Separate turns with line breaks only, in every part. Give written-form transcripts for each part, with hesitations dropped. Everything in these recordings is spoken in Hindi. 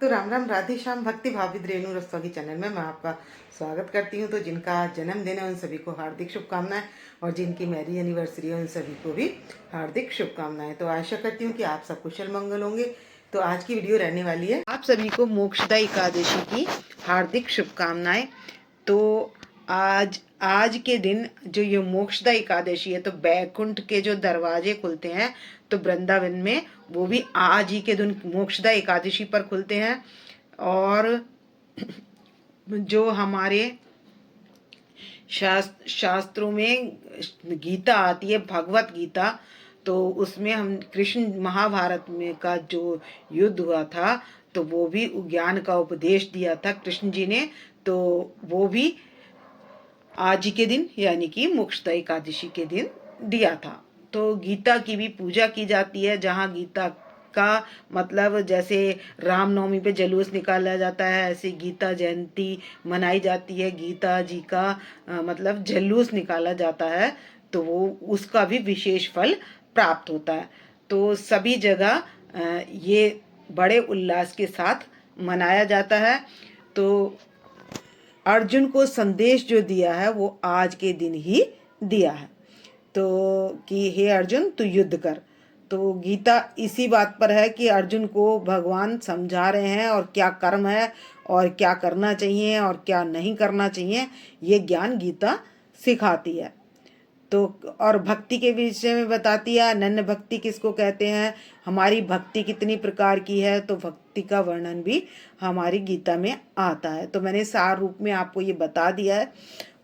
तो राम राम, राधे श्याम, भक्ति भावित रेणु रस्तोगी चैनल में मैं आपका स्वागत करती हूँ। तो जिनका आज जन्मदिन है उन सभी को हार्दिक शुभकामनाएं, और जिनकी मैरिज एनिवर्सरी है उन सभी को भी हार्दिक शुभकामनाएं। तो आशा करती हूँ कि आप सब कुशल मंगल होंगे। तो आज की वीडियो रहने वाली है आप सभी को मोक्षदा एकादशी की हार्दिक शुभकामनाएं। तो आज के दिन जो ये मोक्षदा एकादशी है, तो बैकुंठ के जो दरवाजे खुलते हैं तो वृंदावन में वो भी आज ही के दिन मोक्षदा एकादशी पर खुलते हैं। और जो हमारे शास्त्रों में गीता आती है, भगवत गीता, तो उसमें हम कृष्ण महाभारत में का जो युद्ध हुआ था तो वो भी ज्ञान का उपदेश दिया था कृष्ण जी ने। तो वो भी आज ही के दिन यानी कि मोक्षदा एकादशी के दिन दिया था। तो गीता की भी पूजा की जाती है, जहाँ गीता का मतलब जैसे रामनवमी पे जुलूस निकाला जाता है, ऐसे गीता जयंती मनाई जाती है, गीता जी का मतलब जुलूस निकाला जाता है, तो वो उसका भी विशेष फल प्राप्त होता है। तो सभी जगह ये बड़े उल्लास के साथ मनाया जाता है। तो अर्जुन को संदेश जो दिया है वो आज के दिन ही दिया है, तो कि हे अर्जुन तू युद्ध कर। तो गीता इसी बात पर है कि अर्जुन को भगवान समझा रहे हैं और क्या कर्म है और क्या करना चाहिए और क्या नहीं करना चाहिए, ये ज्ञान गीता सिखाती है। तो और भक्ति के विषय में बताती है, अनन्य भक्ति किसको कहते हैं, हमारी भक्ति कितनी प्रकार की है, तो भक्ति का वर्णन भी हमारी गीता में आता है। तो मैंने सार रूप में आपको ये बता दिया है।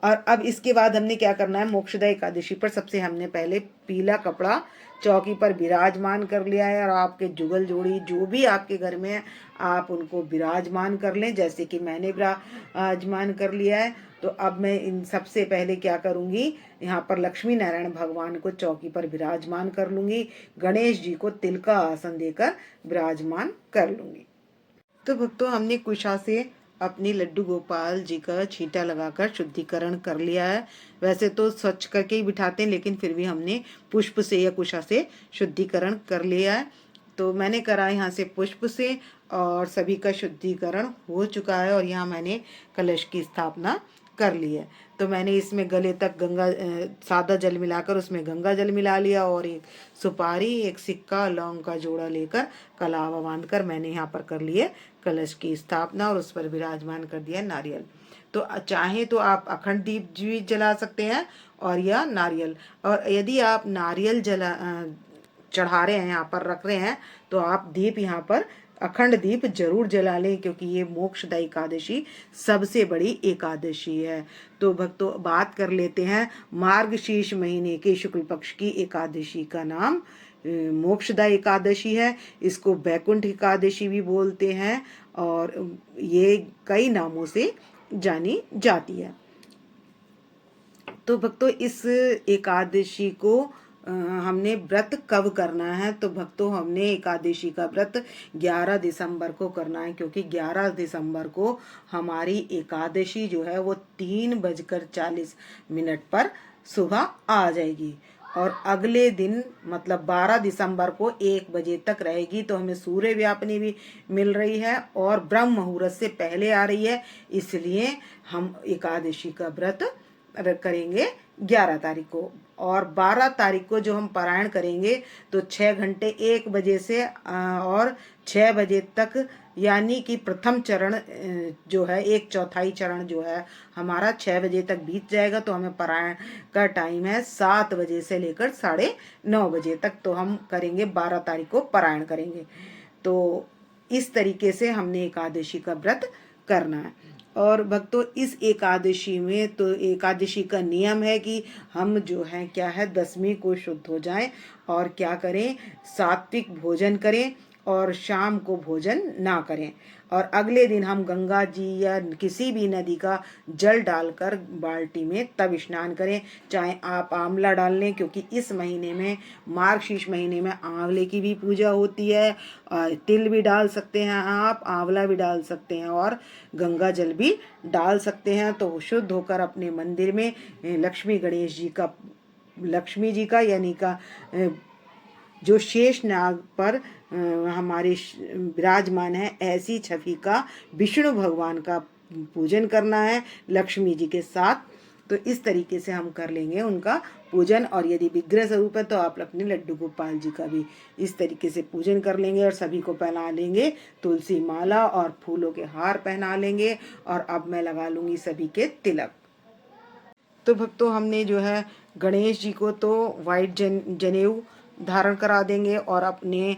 और अब इसके बाद हमने क्या करना है, मोक्षदा एकादशी पर सबसे हमने पहले पीला कपड़ा चौकी पर विराजमान कर लिया है, और आपके जुगल जोड़ी जो भी आपके घर में है आप उनको विराजमान कर लें, जैसे कि मैंने विराजमान कर लिया है। तो अब मैं इन सबसे पहले क्या करूँगी, यहाँ पर लक्ष्मी नारायण भगवान को चौकी पर विराजमान कर लूँगी, गणेश जी को तिल का आसन देकर विराजमान कर लूँगी। तो भक्तों, हमने कुशा से अपनी लड्डू गोपाल जी का छींटा लगाकर शुद्धिकरण कर लिया है। वैसे तो स्वच्छ करके ही बिठाते हैं, लेकिन फिर भी हमने पुष्प से या कुशा से शुद्धिकरण कर लिया है। तो मैंने करा यहाँ से पुष्प से, और सभी का शुद्धिकरण हो चुका है। और यहाँ मैंने कलश की स्थापना कर ली है। तो मैंने इसमें गले तक सादा जल मिलाकर उसमें गंगा जल मिला लिया, और एक सुपारी, एक सिक्का, लौंग का जोड़ा लेकर कलावा बांधकर मैंने यहाँ पर कर लिए कलश की स्थापना, और उस पर विराजमान कर दिया नारियल। तो चाहे तो आप अखंड दीप भी जला सकते हैं और या नारियल। और यदि आप नारियल चढ़ा रहे हैं, यहाँ पर रख रहे हैं, तो आप दीप यहाँ पर अखंड दीप जरूर जला लें, क्योंकि ये मोक्षदा एकादशी सबसे बड़ी एकादशी है। तो भक्तों, बात कर लेते हैं मार्गशीर्ष महीने के शुक्ल पक्ष की एकादशी का नाम मोक्षदा एकादशी है। इसको बैकुंठ एकादशी भी बोलते हैं, और ये कई नामों से जानी जाती है। तो भक्तों, इस एकादशी को हमने व्रत कब करना है, तो भक्तों हमने एकादशी का व्रत 11 दिसंबर को करना है, क्योंकि 11 दिसंबर को हमारी एकादशी जो है वो 3:40 पर सुबह आ जाएगी, और अगले दिन मतलब 12 दिसंबर को 1 बजे तक रहेगी। तो हमें सूर्य व्यापनी भी मिल रही है और ब्रह्म मुहूर्त से पहले आ रही है, इसलिए हम एकादशी का व्रत करेंगे 11 तारीख को। और 12 तारीख को जो हम पारायण करेंगे तो 6 घंटे 1 बजे से और 6 बजे तक, यानी कि प्रथम चरण जो है 1/4 चरण जो है हमारा 6 बजे तक बीत जाएगा। तो हमें पारायण का टाइम है 7 बजे से लेकर 9:30 बजे तक। तो हम करेंगे 12 तारीख को पारायण करेंगे। तो इस तरीके से हमने एकादशी का व्रत करना है। और भक्तों, इस एकादशी में तो एकादशी का नियम है कि हम जो है क्या है, 10वीं को शुद्ध हो जाएं और क्या करें, सात्विक भोजन करें और शाम को भोजन ना करें। और अगले दिन हम गंगा जी या किसी भी नदी का जल डालकर बाल्टी में तब स्नान करें। चाहे आप आंवला डाल लें, क्योंकि इस महीने में मार्गशीर्ष महीने में आंवले की भी पूजा होती है, और तिल भी डाल सकते हैं आप, आंवला भी डाल सकते हैं, और गंगा जल भी डाल सकते हैं। तो शुद्ध होकर अपने मंदिर में लक्ष्मी जी का यानी का जो शेष नाग पर हमारे विराजमान है, ऐसी छवि का विष्णु भगवान का पूजन करना है लक्ष्मी जी के साथ। तो इस तरीके से हम कर लेंगे उनका पूजन। और यदि विग्रह स्वरूप है तो आप अपने लड्डू गोपाल जी का भी इस तरीके से पूजन कर लेंगे और सभी को पहना लेंगे तुलसी माला और फूलों के हार पहना लेंगे। और अब मैं लगा लूँगी सभी के तिलक। तो भक्तों, हमने जो है गणेश जी को तो वाइट जनेऊ धारण करा देंगे और अपने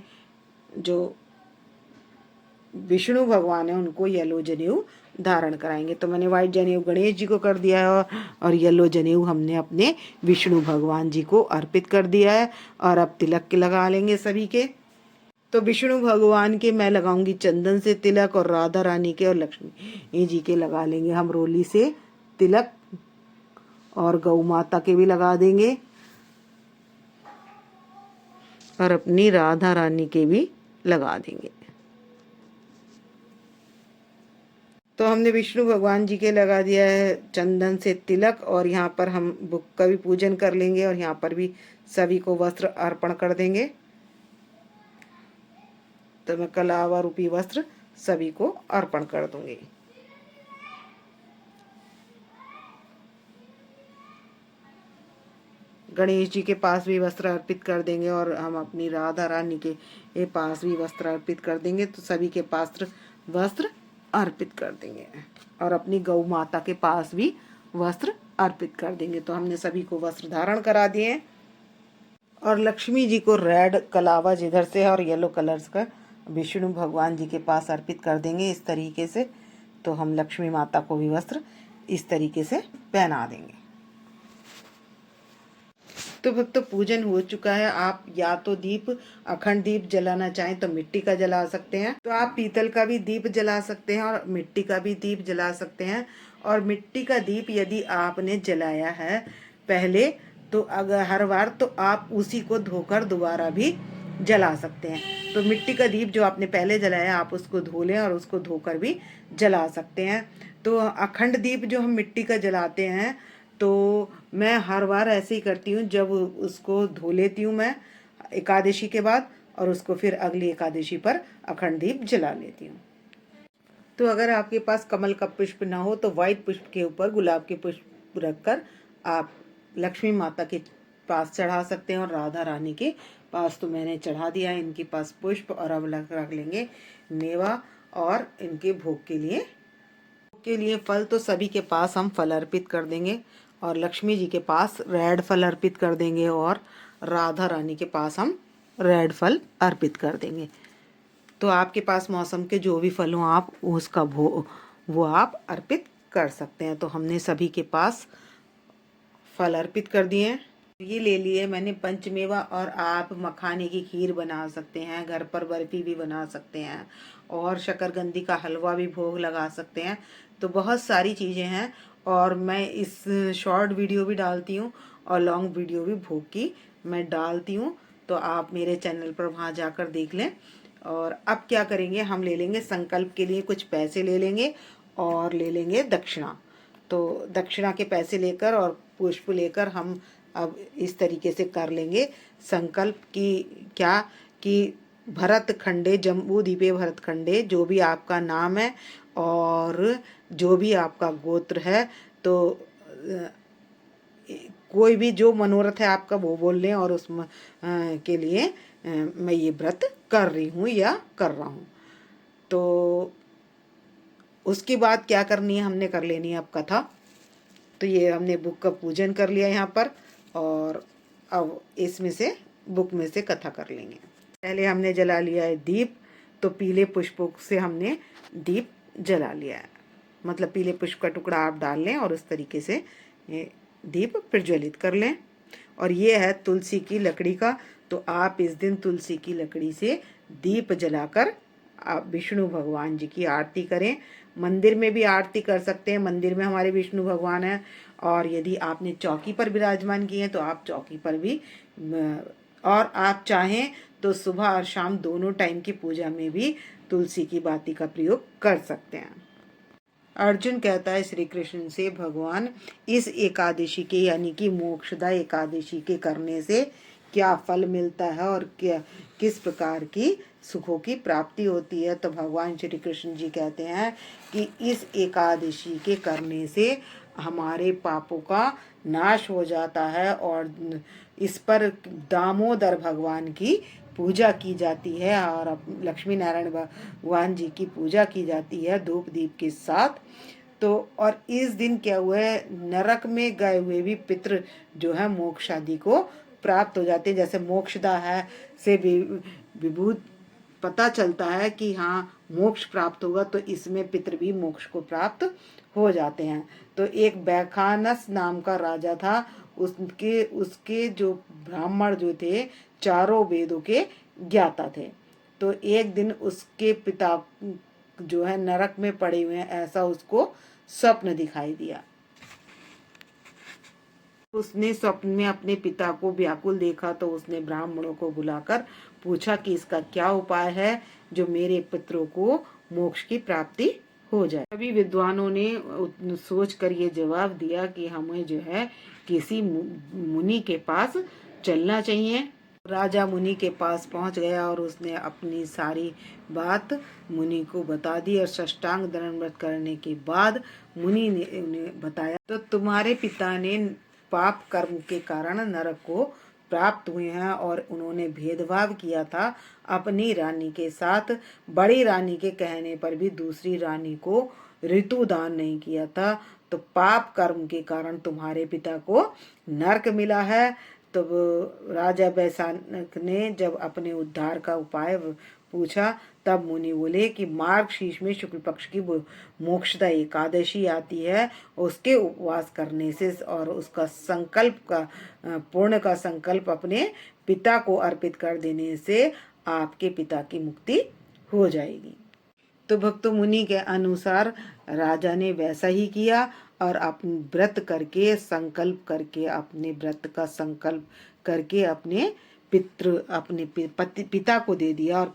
जो विष्णु भगवान है उनको येलो जनेऊ धारण कराएंगे। तो मैंने वाइट जनेऊ गणेश जी को कर दिया है और येलो जनेऊ हमने अपने विष्णु भगवान जी को अर्पित कर दिया है। और अब तिलक के लगा लेंगे सभी के। तो विष्णु भगवान के मैं लगाऊंगी चंदन से तिलक, और राधा रानी के और लक्ष्मी जी के लगा लेंगे हम रोली से तिलक, और गौ माता के भी लगा देंगे, और अपनी राधा रानी के भी लगा देंगे। तो हमने विष्णु भगवान जी के लगा दिया है चंदन से तिलक, और यहाँ पर हम बुक का भी पूजन कर लेंगे और यहाँ पर भी सभी को वस्त्र अर्पण कर देंगे। तो मैं कलावा रूपी वस्त्र सभी को अर्पण कर दूंगी। गणेश जी के पास भी वस्त्र अर्पित कर देंगे और हम अपनी राधा रानी के पास भी वस्त्र अर्पित कर देंगे। तो सभी के पास वस्त्र अर्पित कर देंगे और अपनी गौ माता के पास भी वस्त्र अर्पित कर देंगे। तो हमने सभी को वस्त्र धारण करा दिए और लक्ष्मी जी को रेड कलावा जिधर से है और येलो कलर्स का विष्णु भगवान जी के पास अर्पित कर देंगे इस तरीके से। तो हम लक्ष्मी माता को भी वस्त्र इस तरीके से पहना देंगे। तो भक्तों, पूजन हो चुका है। आप या तो दीप अखंड दीप जलाना चाहें तो मिट्टी का जला सकते हैं, तो आप पीतल का भी दीप जला सकते हैं और मिट्टी का भी दीप जला सकते हैं। और मिट्टी का दीप यदि आपने जलाया है पहले, तो अगर हर बार तो आप उसी को धोकर दोबारा भी जला सकते हैं। तो मिट्टी का दीप जो आपने पहले जलाया आप उसको धो लें और उसको धोकर भी जला सकते हैं। तो अखंड दीप जो हम मिट्टी का जलाते हैं, तो मैं हर बार ऐसे ही करती हूँ, जब उसको धो लेती हूँ मैं एकादशी के बाद, और उसको फिर अगली एकादशी पर अखंड दीप जला लेती हूँ। तो अगर आपके पास कमल का पुष्प ना हो तो वाइट पुष्प के ऊपर गुलाब के पुष्प रखकर आप लक्ष्मी माता के पास चढ़ा सकते हैं और राधा रानी के पास तो मैंने चढ़ा दिया है इनके पास पुष्प। और अब रख लेंगे मेवा और इनके भोग के लिए फल। तो सभी के पास हम फल अर्पित कर देंगे और लक्ष्मी जी के पास रेड फल अर्पित कर देंगे और राधा रानी के पास हम रेड फल अर्पित कर देंगे। तो आपके पास मौसम के जो भी फल हों आप उसका वो आप अर्पित कर सकते हैं। तो हमने सभी के पास फल अर्पित कर दिए हैं। ये ले लिए मैंने पंचमेवा, और आप मखाने की खीर बना सकते हैं, घर पर बर्फी भी बना सकते हैं और शकरकंदी का हलवा भी भोग लगा सकते हैं। तो बहुत सारी चीज़ें हैं और मैं इस शॉर्ट वीडियो भी डालती हूँ और लॉन्ग वीडियो भी भोग की मैं डालती हूँ। तो आप मेरे चैनल पर वहाँ जाकर देख लें। और अब क्या करेंगे, हम ले लेंगे संकल्प के लिए कुछ पैसे ले लेंगे और ले लेंगे दक्षिणा। तो दक्षिणा के पैसे लेकर और पुष्प लेकर हम अब इस तरीके से कर लेंगे संकल्प की क्या कि भरत खंडे जम्बू दीपे भरत खंडे, जो भी आपका नाम है और जो भी आपका गोत्र है, तो कोई भी जो मनोरथ है आपका वो बोल लें और उस के लिए मैं ये व्रत कर रही हूँ या कर रहा हूँ। तो उसके बाद क्या करनी है, हमने कर लेनी है अब कथा। तो ये हमने बुक का पूजन कर लिया यहाँ पर और अब इसमें से बुक में से कथा कर लेंगे। पहले हमने जला लिया है दीप, तो पीले पुष्पों से हमने दीप जला लिया है, मतलब पीले पुष्प का टुकड़ा आप डाल लें और उस तरीके से ये दीप प्रज्वलित कर लें। और ये है तुलसी की लकड़ी का, तो आप इस दिन तुलसी की लकड़ी से दीप जलाकर आप विष्णु भगवान जी की आरती करें। मंदिर में भी आरती कर सकते हैं, मंदिर में हमारे विष्णु भगवान हैं। और यदि आपने चौकी पर विराजमान किए हैं तो आप चौकी पर भी, और आप चाहें तो सुबह और शाम दोनों टाइम की पूजा में भी तुलसी की बाती का प्रयोग कर सकते हैं। अर्जुन कहता है श्री कृष्ण से, भगवान इस एकादशी के यानी कि मोक्षदा एकादशी के करने से क्या फल मिलता है और क्या किस प्रकार की सुखों की प्राप्ति होती है। तो भगवान श्री कृष्ण जी कहते हैं कि इस एकादशी के करने से हमारे पापों का नाश हो जाता है और इस पर दामोदर भगवान की पूजा की जाती है और लक्ष्मी नारायण भगवान जी की पूजा की जाती है धूप दीप के साथ। तो और इस दिन क्या हुआ है, नरक में गए हुए भी पितृ जो है मोक्ष आदि को प्राप्त हो जाते हैं। जैसे मोक्षदा है से विभूत पता चलता है कि हाँ मोक्ष प्राप्त होगा, तो इसमें पितृ भी मोक्ष को प्राप्त हो जाते हैं। तो एक बैखानस नाम का राजा था, उसके उसके जो ब्राह्मण जो थे चारों वेदों के ज्ञाता थे। तो एक दिन उसके पिता जो है नरक में पड़े हुए हैं ऐसा उसको स्वप्न दिखाई दिया। उसने स्वप्न में अपने पिता को व्याकुल देखा, तो उसने ब्राह्मणों को बुलाकर पूछा कि इसका क्या उपाय है जो मेरे पितरों को मोक्ष की प्राप्ति हो जाए। सभी विद्वानों ने सोच कर ये जवाब दिया कि हमें जो है किसी मुनि के पास चलना चाहिए। राजा मुनि के पास पहुंच गया और उसने अपनी सारी बात मुनि को बता दी और साष्टांग दंडवत करने के बाद मुनि ने उन्हें बताया, तो तुम्हारे पिता ने पाप कर्म के कारण नरक को प्राप्त हुए हैं और उन्होंने भेदभाव किया था अपनी रानी के साथ। बड़ी रानी के कहने पर भी दूसरी रानी को ऋतु दान नहीं किया था, तो पाप कर्म के कारण तुम्हारे पिता को नरक मिला है। तो राजा बैसानक ने जब अपने उद्धार का उपाय पूछा, तब मुनि बोले कि मार्गशीर्ष में शुक्ल पक्ष की मोक्षदा एकादशी आती है, उसके उपवास करने से और उसका संकल्प का पूर्ण का संकल्प अपने पिता को अर्पित कर देने से आपके पिता की मुक्ति हो जाएगी। तो भक्त मुनि के अनुसार राजा ने वैसा ही किया और अपने व्रत करके संकल्प करके अपने व्रत का संकल्प करके अपने अपने पिता को दे दिया और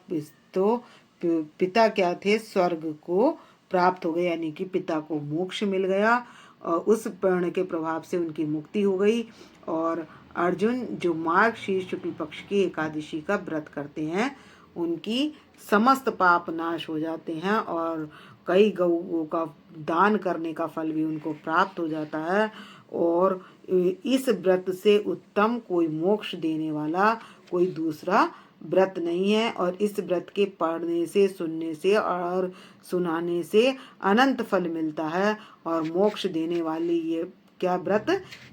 तो पिता क्या थे, स्वर्ग को प्राप्त हो गए, यानी कि पिता को मोक्ष मिल गया और उस पुण्य के प्रभाव से उनकी मुक्ति हो गई। और अर्जुन जो मार्गशीर्ष शुक्ल पक्ष की एकादशी का व्रत करते हैं उनकी समस्त पाप नाश हो जाते हैं और कई गौओं का दान करने का फल भी उनको प्राप्त हो जाता है। और इस व्रत से उत्तम कोई मोक्ष देने वाला कोई दूसरा व्रत नहीं है और इस व्रत के पढ़ने से, सुनने से और सुनाने से अनंत फल मिलता है और मोक्ष देने वाली ये क्या व्रत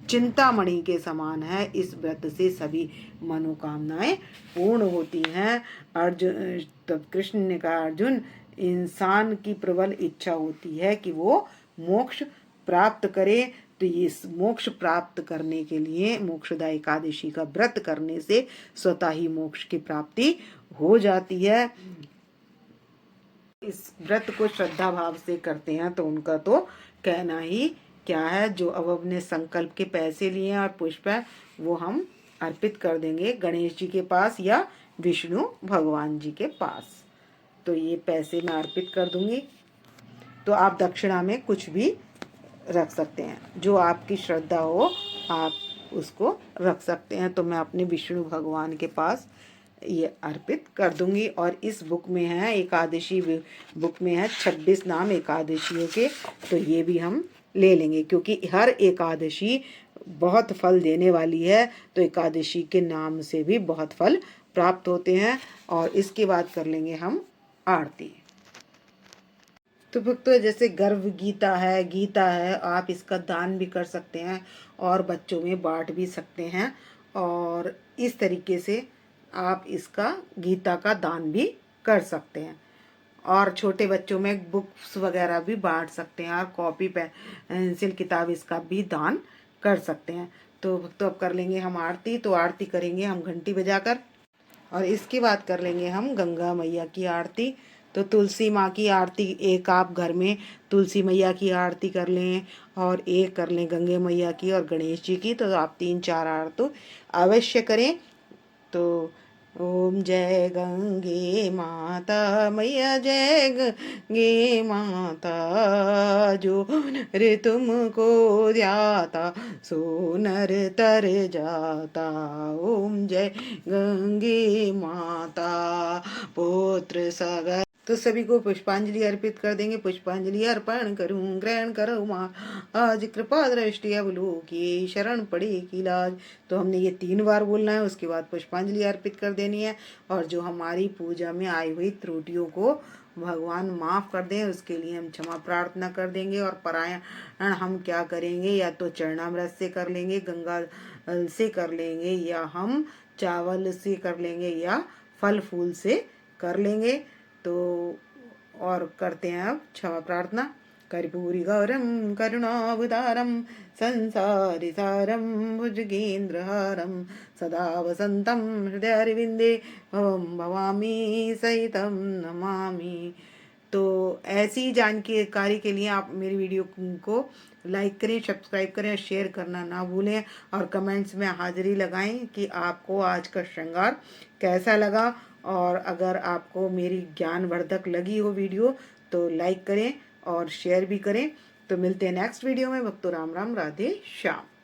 चिंतामणि के समान है। इस व्रत से सभी मनोकामनाएं पूर्ण होती हैं। अर्जुन तब कृष्ण ने कहा, अर्जुन इंसान की प्रबल इच्छा होती है कि वो मोक्ष प्राप्त करे, तो इस मोक्ष प्राप्त करने के लिए मोक्षदा एकादशी का व्रत करने से स्वतः ही मोक्ष की प्राप्ति हो जाती है। इस व्रत को श्रद्धा भाव से करते हैं तो उनका तो कहना ही क्या है। जो अब अपने संकल्प के पैसे लिए हैं और पुष्प है वो हम अर्पित कर देंगे गणेश जी के पास या विष्णु भगवान जी के पास। तो ये पैसे मैं अर्पित कर दूंगी। तो आप दक्षिणा में कुछ भी रख सकते हैं, जो आपकी श्रद्धा हो आप उसको रख सकते हैं। तो मैं अपने विष्णु भगवान के पास ये अर्पित कर दूंगी। और इस बुक में है, एकादशी बुक में है 26 नाम एकादशियों के, तो ये भी हम ले लेंगे क्योंकि हर एकादशी बहुत फल देने वाली है। तो एकादशी के नाम से भी बहुत फल प्राप्त होते हैं। और इसके बाद कर लेंगे हम आरती। तो भक्तों जैसे गर्भ गीता है, आप इसका दान भी कर सकते हैं और बच्चों में बांट भी सकते हैं। और इस तरीके से आप इसका गीता का दान भी कर सकते हैं और छोटे बच्चों में बुक्स वगैरह भी बांट सकते हैं और कॉपी पेंसिल किताब इसका भी दान कर सकते हैं। तो भक्तों अब कर लेंगे हम आरती। तो आरती करेंगे हम घंटी बजाकर और इसके बाद कर लेंगे हम गंगा मैया की आरती। तो तुलसी माँ की आरती एक आप घर में तुलसी मैया की आरती कर लें और एक कर लें गंगे मैया की और गणेश जी की। तो आप 3-4 आरती अवश्य करें। तो ओम जय गंगे माता मैया जय गंगे माता, जो नर तुमको ध्याता सो नर तर जाता। ओम जय गंगे माता पुत्र सगर। तो सभी को पुष्पांजलि अर्पित कर देंगे। पुष्पांजलि अर्पण करूं ग्रहण करो माँ, आज कृपा दृष्टि अवलोकी शरण पड़े की लाज। तो हमने ये 3 बार बोलना है, उसके बाद पुष्पांजलि अर्पित कर देनी है। और जो हमारी पूजा में आई हुई त्रुटियों को भगवान माफ़ कर दें, उसके लिए हम क्षमा प्रार्थना कर देंगे। और पारायण हम क्या करेंगे, या तो चरणामृत से कर लेंगे, गंगा जल से कर लेंगे, या हम चावल से कर लेंगे, या फल फूल से कर लेंगे। तो और करते हैं अब क्षमा प्रार्थना। कर्पूरी गौरम करुणावतारम संसारिसारम भुजगेन्द्रहारम सदा वसंतम हृदयारविंदे भवामी सहितम नमामि। तो ऐसी जानकारी के लिए आप मेरी वीडियो को लाइक करें, सब्सक्राइब करें, शेयर करना ना भूलें। और कमेंट्स में हाजिरी लगाएं कि आपको आज का श्रृंगार कैसा लगा। और अगर आपको मेरी ज्ञानवर्धक लगी हो वीडियो तो लाइक करें और शेयर भी करें। तो मिलते हैं नेक्स्ट वीडियो में। भक्तों राम राम, राधे श्याम।